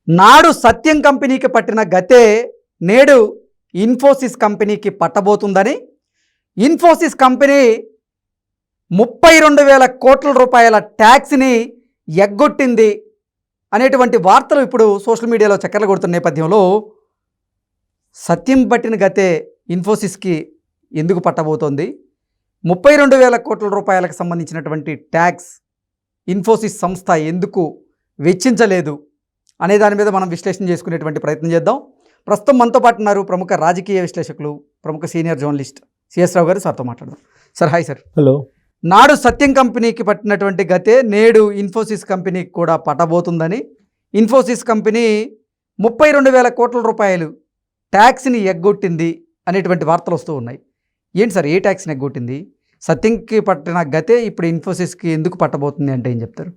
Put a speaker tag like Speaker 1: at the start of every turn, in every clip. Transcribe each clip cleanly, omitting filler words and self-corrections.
Speaker 1: నాడు సత్యం కంపెనీకి పట్టిన గతే నేడు ఇన్ఫోసిస్ కంపెనీకి పట్టబోతుందని, ఇన్ఫోసిస్ కంపెనీ 32,000 కోట్ల రూపాయల ట్యాక్స్ని ఎగ్గొట్టింది అనేటువంటి వార్తలు ఇప్పుడు సోషల్ మీడియాలో చక్కర్లు కొడుతున్న నేపథ్యంలో సత్యం పట్టిన గతే ఇన్ఫోసిస్కి ఎందుకు పట్టబోతోంది, 32,000 కోట్ల రూపాయలకు సంబంధించినటువంటి ట్యాక్స్ ఇన్ఫోసిస్ సంస్థ ఎందుకు వెచ్చించలేదు అనే దాని మీద మనం విశ్లేషణ చేసుకునేటువంటి ప్రయత్నం చేద్దాం. ప్రస్తుతం మనతో పాటు ఉన్నారు ప్రముఖ రాజకీయ విశ్లేషకులు, ప్రముఖ సీనియర్ జర్నలిస్ట్ సిఎస్ రావు గారు. సార్తో మాట్లాడదాం. Sir hi sir.
Speaker 2: హలో.
Speaker 1: నాడు సత్యం కంపెనీకి పట్టినటువంటి గతే నేడు ఇన్ఫోసిస్ కంపెనీకి కూడా పట్టబోతుందని, ఇన్ఫోసిస్ కంపెనీ 32,000 కోట్ల రూపాయలు ట్యాక్స్ని ఎగ్గొట్టింది అనేటువంటి వార్తలు వస్తూ ఉన్నాయి. ఏంటి సార్, ఏ ట్యాక్స్ని ఎగ్గొట్టింది? సత్యంకి పట్టిన గతే ఇప్పుడు ఇన్ఫోసిస్కి ఎందుకు పట్టబోతుంది అంటే ఏం చెప్తారు?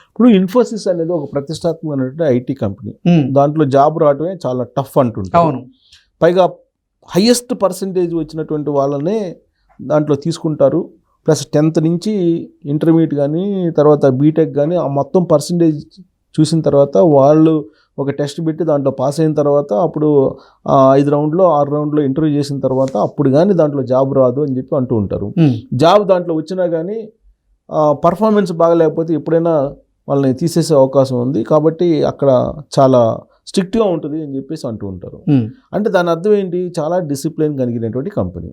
Speaker 2: ఇప్పుడు ఇన్ఫోసిస్ అనేది ఒక ప్రతిష్టాత్మకమైనటువంటి ఐటీ కంపెనీ. దాంట్లో జాబ్ రావడమే చాలా టఫ్ అంటుంటారు.
Speaker 1: అవును.
Speaker 2: పైగా హైయెస్ట్ పర్సంటేజ్ వచ్చినటువంటి వాళ్ళనే దాంట్లో తీసుకుంటారు. ప్లస్ 10th నుంచి ఇంటర్మీడియట్ కానీ తర్వాత బీటెక్ కానీ ఆ మొత్తం పర్సంటేజ్ చూసిన తర్వాత వాళ్ళు ఒక టెస్ట్ పెట్టి దాంట్లో పాస్ అయిన తర్వాత అప్పుడు 5 రౌండ్లో 6 రౌండ్లో ఇంటర్వ్యూ చేసిన తర్వాత అప్పుడు కానీ దాంట్లో జాబ్ రాదు అని చెప్పి అంటూ ఉంటారు. జాబ్ దాంట్లో వచ్చినా కానీ పర్ఫార్మెన్స్ బాగలేకపోతే ఎప్పుడైనా వాళ్ళని తీసేసే అవకాశం ఉంది. కాబట్టి అక్కడ చాలా స్ట్రిక్ట్గా ఉంటుంది అని చెప్పేసి అంటూ ఉంటారు. అంటే దాని అర్థం ఏంటి, చాలా డిసిప్లిన్ కలిగినటువంటి కంపెనీ,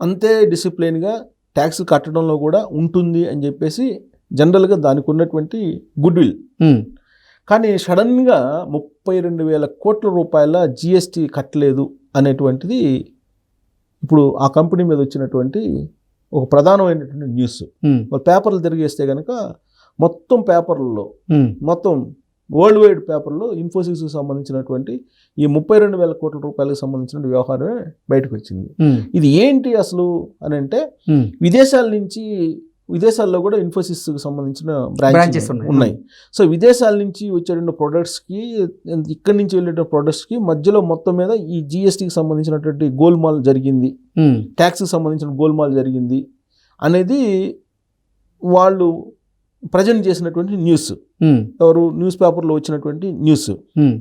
Speaker 2: అంతే డిసిప్లిన్గా ట్యాక్స్ కట్టడంలో కూడా ఉంటుంది అని చెప్పేసి జనరల్గా దానికి ఉన్నటువంటి గుడ్ విల్. కానీ సడన్గా 32,000 కోట్ల రూపాయల జిఎస్టీ కట్టలేదు అనేటువంటిది ఇప్పుడు ఆ కంపెనీ మీద వచ్చినటువంటి ఒక ప్రధానమైనటువంటి న్యూస్. వాళ్ళు పేపర్లు తిరిగేస్తే కనుక మొత్తం పేపర్లలో, మొత్తం వరల్డ్ వైడ్ పేపర్లో ఇన్ఫోసిస్కి సంబంధించినటువంటి ఈ 32,000 కోట్ల రూపాయలకు సంబంధించిన వ్యవహారమే బయటకు వచ్చింది. ఇది ఏంటి అసలు అని అంటే, విదేశాల్లో కూడా ఇన్ఫోసిస్కి సంబంధించిన బ్రాంచెస్ ఉన్నాయి. సో విదేశాల నుంచి వచ్చేటువంటి ప్రొడక్ట్స్కి, ఇక్కడి నుంచి వెళ్ళే ప్రొడక్ట్స్కి మధ్యలో మొత్తం మీద ఈ జిఎస్టీకి సంబంధించినటువంటి గోల్మాల్ జరిగింది, ట్యాక్స్కి సంబంధించిన గోల్మాల్ జరిగింది అనేది వాళ్ళు ప్రజెంట్ చేసినటువంటి న్యూస్. ఎవరు న్యూస్ పేపర్లో వచ్చినటువంటి న్యూస్.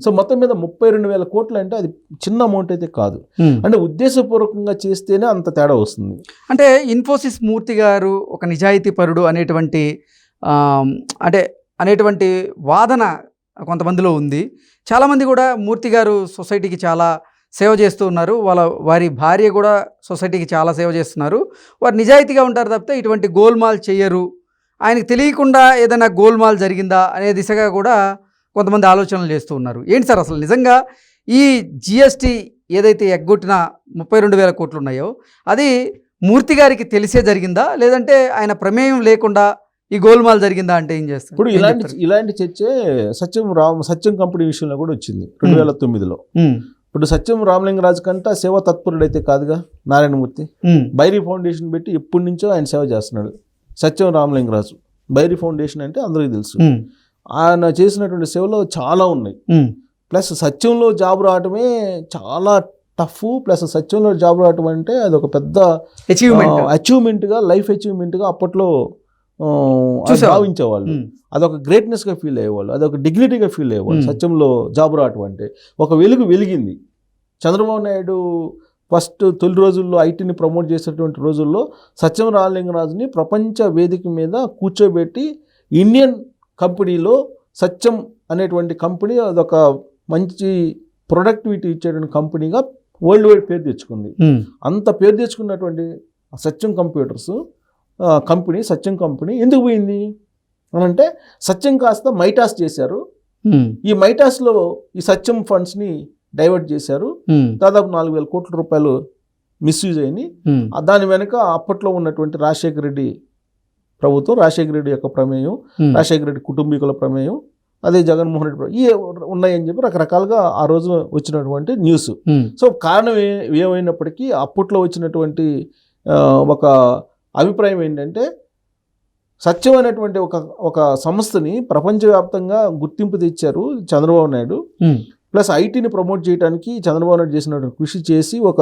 Speaker 2: సో మొత్తం మీద 32,000 కోట్లు అంటే అది చిన్న అమౌంట్ అయితే కాదు. అంటే ఉద్దేశపూర్వకంగా చేస్తేనే అంత తేడా వస్తుంది.
Speaker 1: అంటే ఇన్ఫోసిస్ మూర్తి గారు ఒక నిజాయితీ పరుడు అనేటువంటి వాదన కొంతమందిలో ఉంది. చాలామంది కూడా మూర్తి గారు సొసైటీకి చాలా సేవ చేస్తూ ఉన్నారు, వారి భార్య కూడా సొసైటీకి చాలా సేవ చేస్తున్నారు, వారు నిజాయితీగా ఉంటారు తప్పితే ఇటువంటి గోల్మాల్ చేయరు, ఆయనకు తెలియకుండా ఏదైనా గోల్మాల్ జరిగిందా అనే దిశగా కూడా కొంతమంది ఆలోచనలు చేస్తూ ఉన్నారు. ఏంటి సార్ అసలు నిజంగా ఈ జిఎస్టీ ఏదైతే ఎగ్గొట్టిన 32,000 కోట్లు ఉన్నాయో అది మూర్తి గారికి తెలిసే జరిగిందా, లేదంటే ఆయన ప్రమేయం లేకుండా ఈ గోల్మాల్ జరిగిందా అంటే ఏం చేస్తారు?
Speaker 2: ఇప్పుడు ఇలాంటి చర్చే సత్యం కంపెనీ విషయంలో కూడా వచ్చింది 2009లో. ఇప్పుడు సత్యం రామలింగరాజు కంటే సేవా తత్పరుడైతే కాదుగా నారాయణమూర్తి. బైరీ ఫౌండేషన్ పెట్టి ఎప్పటి నుంచో ఆయన సేవ చేస్తున్నాడు సత్యం రామలింగరాజు. బైరీ ఫౌండేషన్ అంటే అందరికీ తెలుసు. ఆయన చేసినటువంటి సేవలు చాలా ఉన్నాయి. ప్లస్ సత్యంలో జాబ్ రావటమే చాలా టఫ్. ప్లస్ సత్యంలో జాబ్ రావటం అంటే అది ఒక పెద్ద అచీవ్మెంట్గా, లైఫ్ అచీవ్మెంట్గా అప్పట్లో భావించేవాళ్ళు. అదొక గ్రేట్నెస్గా ఫీల్ అయ్యేవాళ్ళు, అదొక డిగ్నిటీగా ఫీల్ అయ్యేవాళ్ళు. సత్యంలో జాబ్ రావటం అంటే ఒక వెలిగింది. చంద్రబాబు నాయుడు తొలి రోజుల్లో ఐటీని ప్రమోట్ చేసేటువంటి రోజుల్లో సత్యం రామలింగరాజుని ప్రపంచ వేదిక మీద కూర్చోబెట్టి ఇండియన్ కంపెనీలో సత్యం అనేటువంటి కంపెనీ అదొక మంచి ప్రొడక్టివిటీ ఇచ్చేటువంటి కంపెనీగా వరల్డ్ వైడ్ పేరు తెచ్చుకుంది. అంత పేరు తెచ్చుకున్నటువంటి సత్యం కంప్యూటర్స్ కంపెనీ, సత్యం కంపెనీ ఎందుకు పోయింది అని అంటే, సత్యం కాస్త మైటాస్ చేశారు. ఈ మైటాస్లో ఈ సత్యం ఫండ్స్ని డైవర్ట్ చేశారు. దాదాపు 4,000 కోట్ల రూపాయలు మిస్యూజ్ అయ్యి. దాని వెనుక అప్పట్లో ఉన్నటువంటి రాజశేఖర రెడ్డి ప్రభుత్వం, రాజశేఖర రెడ్డి యొక్క ప్రమేయం, రాజశేఖర రెడ్డి కుటుంబీకుల ప్రమేయం, అదే జగన్మోహన్ రెడ్డి ఉన్నాయని చెప్పి రకరకాలుగా ఆ రోజు వచ్చినటువంటి న్యూస్. సో కారణం ఏమైనప్పటికీ అప్పట్లో వచ్చినటువంటి ఒక అభిప్రాయం ఏంటంటే, సత్యం అనేటువంటి ఒక సంస్థని ప్రపంచవ్యాప్తంగా గుర్తింపు తెచ్చారు చంద్రబాబు నాయుడు. ప్లస్ ఐటీని ప్రమోట్ చేయడానికి చంద్రబాబు నాయుడు చేసినటువంటి కృషి చేసి ఒక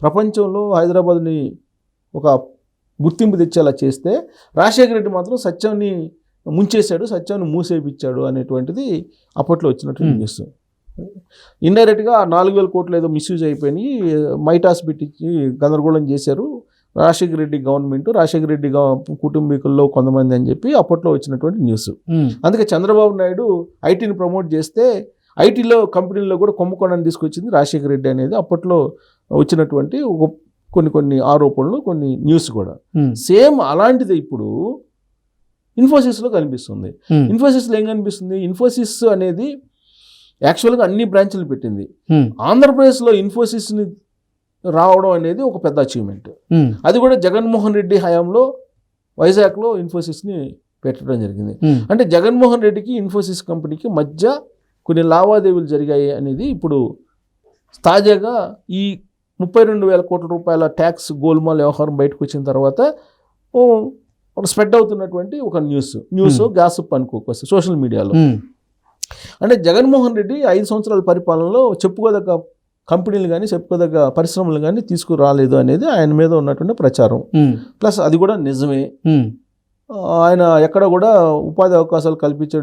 Speaker 2: ప్రపంచంలో హైదరాబాద్ని ఒక గుర్తింపు తెచ్చేలా చేస్తే, రాజశేఖర రెడ్డి మాత్రం సత్యాన్ని ముంచేశాడు, సత్యాన్ని మూసేపించాడు అనేటువంటిది అప్పట్లో వచ్చినటువంటి న్యూస్. ఇండైరెక్ట్గా 4,000 కోట్లు ఏదో మిస్యూజ్ అయిపోయినాయి, మైటాస్ పెట్టించి గందరగోళం చేశారు రాజశేఖర రెడ్డి గవర్నమెంట్, రాజశేఖర రెడ్డి కుటుంబీకుల్లో కొంతమంది అని చెప్పి అప్పట్లో వచ్చినటువంటి న్యూస్. అందుకే చంద్రబాబు నాయుడు ఐటీని ప్రమోట్ చేస్తే ఐటీలో కంపెనీల్లో కూడా కుంభకోణాన్ని తీసుకొచ్చింది రాజశేఖర రెడ్డి అనేది అప్పట్లో వచ్చినటువంటి కొన్ని ఆరోపణలు, కొన్ని న్యూస్ కూడా. సేమ్ అలాంటిది ఇప్పుడు ఇన్ఫోసిస్లో కనిపిస్తుంది. ఇన్ఫోసిస్లో ఏం కనిపిస్తుంది? ఇన్ఫోసిస్ అనేది యాక్చువల్గా అన్ని బ్రాంచ్లు పెట్టింది. ఆంధ్రప్రదేశ్లో ఇన్ఫోసిస్ని రావడం అనేది ఒక పెద్ద అచీవ్మెంట్. అది కూడా జగన్మోహన్ రెడ్డి హయాంలో వైజాగ్లో ఇన్ఫోసిస్ని పెట్టడం జరిగింది. అంటే జగన్మోహన్ రెడ్డికి ఇన్ఫోసిస్ కంపెనీకి మధ్య కొన్ని లావాదేవీలు జరిగాయి అనేది ఇప్పుడు తాజాగా ఈ 32,000 కోట్ల రూపాయల ట్యాక్స్ గోల్మాల్ వ్యవహారం బయటకు వచ్చిన తర్వాత స్ప్రెడ్ అవుతున్నటువంటి ఒక న్యూస్ గ్యాసిప్ అనుకోవచ్చు సోషల్ మీడియాలో. అంటే జగన్మోహన్ రెడ్డి 5 సంవత్సరాల పరిపాలనలో చెప్పుకోదగ్గ కంపెనీలు కానీ చెప్పుకోదగ్గ పరిశ్రమలు కానీ తీసుకురాలేదు అనేది ఆయన మీద ఉన్నటువంటి ప్రచారం. ప్లస్ అది కూడా నిజమే. ఆయన ఎక్కడ కూడా ఉపాధి అవకాశాలు కల్పించే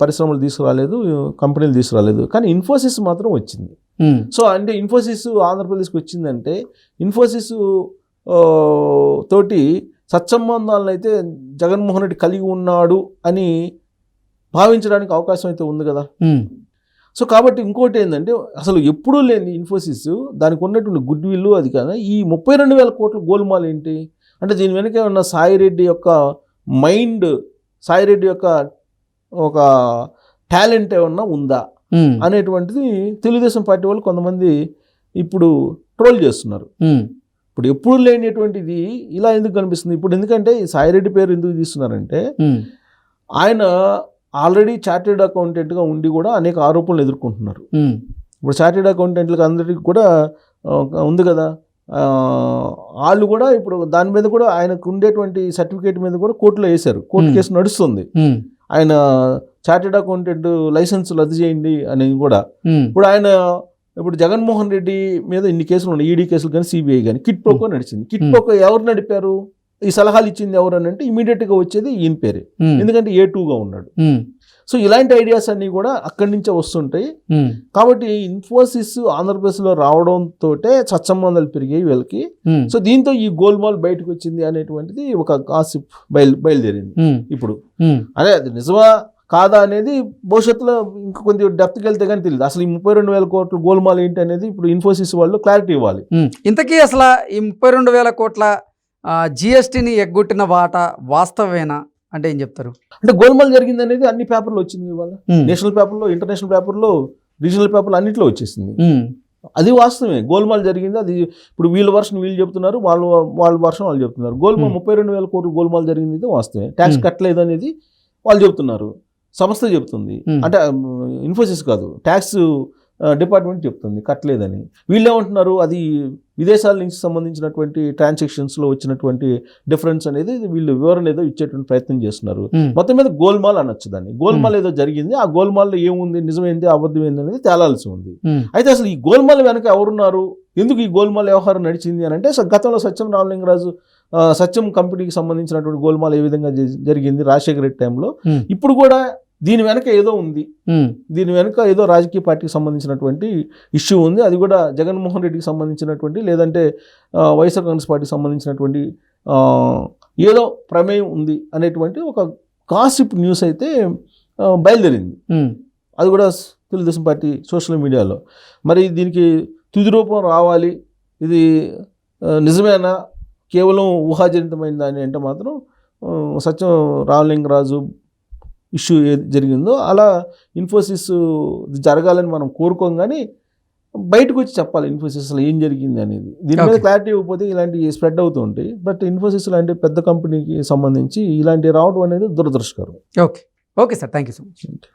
Speaker 2: పరిశ్రమలు తీసుకురాలేదు, కంపెనీలు తీసుకురాలేదు. కానీ ఇన్ఫోసిస్ మాత్రం వచ్చింది. సో అంటే ఇన్ఫోసిస్ ఆంధ్రప్రదేశ్కి వచ్చిందంటే ఇన్ఫోసిస్ తోటి సత్సంబంధాలను అయితే జగన్మోహన్ రెడ్డి కలిగి ఉన్నాడు అని భావించడానికి అవకాశం అయితే ఉంది కదా. సో కాబట్టి ఇంకోటి ఏంటంటే అసలు ఎప్పుడూ లేని ఇన్ఫోసిస్ దానికి ఉన్నటువంటి గుడ్ విల్ అది కాదు. ఈ 32,000 కోట్ల గోల్మాల్ ఏంటి అంటే దీని వెనక ఉన్న సాయిరెడ్డి యొక్క మైండ్, సాయిరెడ్డి యొక్క ఒక టాలెంట్ ఏమన్నా ఉందా అనేటువంటిది తెలుగుదేశం పార్టీ వాళ్ళు కొంతమంది ఇప్పుడు ట్రోల్ చేస్తున్నారు. ఇప్పుడు ఎప్పుడు లేనిటువంటిది ఇలా ఎందుకు కనిపిస్తుంది ఇప్పుడు? ఎందుకంటే సాయిరెడ్డి పేరు ఎందుకు తీస్తున్నారంటే ఆయన ఆల్రెడీ చార్టెడ్ అకౌంటెంట్గా ఉండి కూడా అనేక ఆరోపణలు ఎదుర్కొంటున్నారు. ఇప్పుడు చార్టెడ్ అకౌంటెంట్లకు అందరికీ కూడా ఉంది కదా, వాళ్ళు కూడా ఇప్పుడు దాని మీద కూడా ఆయనకు ఉండేటువంటి సర్టిఫికేట్ మీద కూడా కోర్టులో వేశారు. కోర్టు కేసు నడుస్తుంది. ఆయన చార్టెడ్ అకౌంటెంట్ లైసెన్స్ రద్దు చేయండి అని కూడా. ఇప్పుడు జగన్మోహన్ రెడ్డి మీద ఇన్ని కేసులు ఉన్నాయి, ఈడీ కేసులు కానీ సిబిఐ కానీ. కిట్ ప్రోకో నడిచింది. కిట్ ప్రోకో ఎవరు నడిపారు? ఈ సలహాలు ఇచ్చింది ఎవరు అని అంటే ఇమీడియట్గా వచ్చేది ఈయన పేరే, ఎందుకంటే A2గా ఉన్నాడు. సో ఇలాంటి ఐడియాస్ అన్నీ కూడా అక్కడి నుంచే వస్తుంటాయి. కాబట్టి ఇన్ఫోసిస్ ఆంధ్రప్రదేశ్లో రావడంతో సత్సంబంధాలు పెరిగాయి వీళ్ళకి. సో దీంతో ఈ గోల్మాల్ బయటకు వచ్చింది అనేటువంటిది ఒక గాసిప్ బయలుదేరింది ఇప్పుడు. అదే అది నిజమా కాదా అనేది భవిష్యత్తులో ఇంకా కొంచెం డెప్త్కి వెళ్తే కానీ తెలియదు. అసలు ఈ 32,000 కోట్ల గోల్మాల్ ఏంటి అనేది ఇప్పుడు ఇన్ఫోసిస్ వాళ్ళు క్లారిటీ ఇవ్వాలి.
Speaker 1: ఇంతకీ అసలు ఈ 32,000 కోట్ల జిఎస్టీని ఎగ్గొట్టిన వాటా వాస్తవేనా అంటే ఏం చెప్తారు?
Speaker 2: అంటే గోల్మాల్ జరిగింది అనేది అన్ని పేపర్లో వచ్చింది ఇవాళ. నేషనల్ పేపర్లో, ఇంటర్నేషనల్ పేపర్లో, రీజనల్ పేపర్లో అన్నింటిలో వచ్చేసింది. అది వాస్తవమే, గోల్మాల్ జరిగింది. అది ఇప్పుడు వీళ్ళ వర్షన్ వీళ్ళు చెప్తున్నారు, వాళ్ళ వర్షన్ వాళ్ళు చెప్తున్నారు. గోల్మాల్ 32,000 కోట్ల గోల్మాల్ జరిగింది అయితే వాస్తవమే. ట్యాక్స్ కట్టలేదు అనేది వాళ్ళు చెప్తున్నారు, సంస్థ చెప్తుంది. అంటే ఇన్ఫోసిస్ కాదు, ట్యాక్స్ డిపార్ట్మెంట్ చెప్తుంది కట్టలేదని. వీళ్ళేమంటున్నారు అది విదేశాల నుంచి సంబంధించినటువంటి ట్రాన్సాక్షన్స్లో వచ్చినటువంటి డిఫరెన్స్ అనేది వీళ్ళు వివరణ ఏదో ఇచ్చేటువంటి ప్రయత్నం చేస్తున్నారు. మొత్తం మీద గోల్మాల్ అనొచ్చు దాన్ని. గోల్మాల్ ఏదో జరిగింది, ఆ గోల్మాల్లో ఏముంది, నిజమైంది అబద్ధమైంది అనేది తేలాల్సి ఉంది. అయితే అసలు ఈ గోల్మాల్ వెనక ఎవరున్నారు, ఎందుకు ఈ గోల్మాల్ వ్యవహారం నడిచింది అని అంటే గతంలో సత్యం రామలింగరాజు సత్యం కంపెనీకి సంబంధించినటువంటి గోల్మాల్ ఏ విధంగా జరిగింది రాజశేఖర రెడ్డి టైంలో, ఇప్పుడు కూడా దీని వెనక ఏదో ఉంది. దీని వెనక ఏదో రాజకీయ పార్టీకి సంబంధించినటువంటి ఇష్యూ ఉంది. అది కూడా జగన్మోహన్ రెడ్డికి సంబంధించినటువంటి లేదంటే వైఎస్ఆర్ కాంగ్రెస్ పార్టీకి సంబంధించినటువంటి ఏదో ప్రమేయం ఉంది అనేటువంటి ఒక గాసిప్ న్యూస్ అయితే బయలుదేరింది. అది కూడా తెలుగుదేశం పార్టీ సోషల్ మీడియాలో. మరి దీనికి తుది రూపం రావాలి, ఇది నిజమేనా, కేవలం ఊహాజనితమైందా అని అంటే మాత్రం సత్యం రామలింగరాజు ఇష్యూ ఏది జరిగిందో అలా ఇన్ఫోసిస్ జరగాలని మనం కోరుకోం, కానీ బయటకు వచ్చి చెప్పాలి ఇన్ఫోసిస్ అసలు ఏం జరిగింది అనేది. దీని మీద క్లారిటీ ఇవ్వకపోతే ఇలాంటివి స్ప్రెడ్ అవుతూ ఉంటాయి. బట్ ఇన్ఫోసిస్ లాంటి పెద్ద కంపెనీకి సంబంధించి ఇలాంటివి రావడం అనేది దురదృష్టకరం.
Speaker 1: Okay sir, thank you so much.